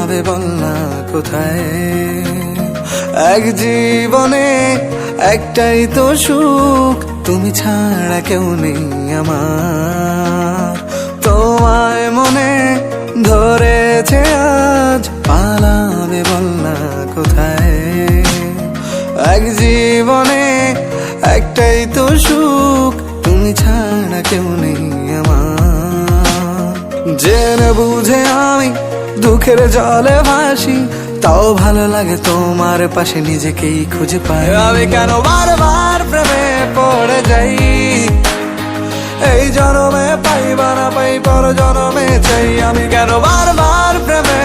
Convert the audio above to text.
পালাবে বল না কোথায়? এক জীবনে একটাই তো সুখ, তুমি ছাড়া কেউ নেই আমার। তোমায় মনে ধরেছে আজ, পালাবে বল না কোথায়? এক জীবনে একটাই তো সুখ, তুমি ছাড়া কেউ নেই আমার। জেনে বুঝে আমি দুঃখের জলে ভাসি, তাও ভালো লাগে তোমার পাশে নিজেকেই খুঁজে পাই। আমি কেন বারবার প্রেমে পড়ে যাই, এই জনমে পাই বা না পাই পর জনমে চাই। আমি কেন বারবার প্রেমে